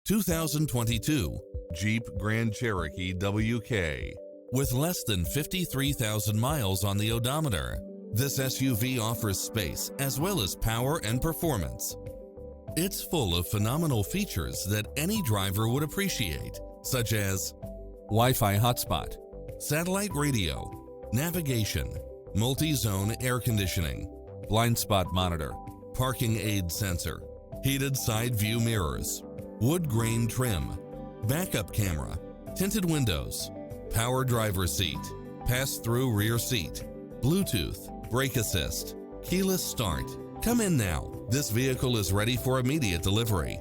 2022 Jeep Grand Cherokee WK. With less than 53,000 miles on the odometer, this SUV offers space as well as power and performance. It's full of phenomenal features that any driver would appreciate, such as Wi-Fi hotspot, satellite radio, navigation, multi-zone air conditioning, blind spot monitor, parking aid sensor, heated side view mirrors, wood grain trim, backup camera, tinted windows, power driver seat, pass-through rear seat, Bluetooth, brake assist, keyless start. Come in now. This vehicle is ready for immediate delivery.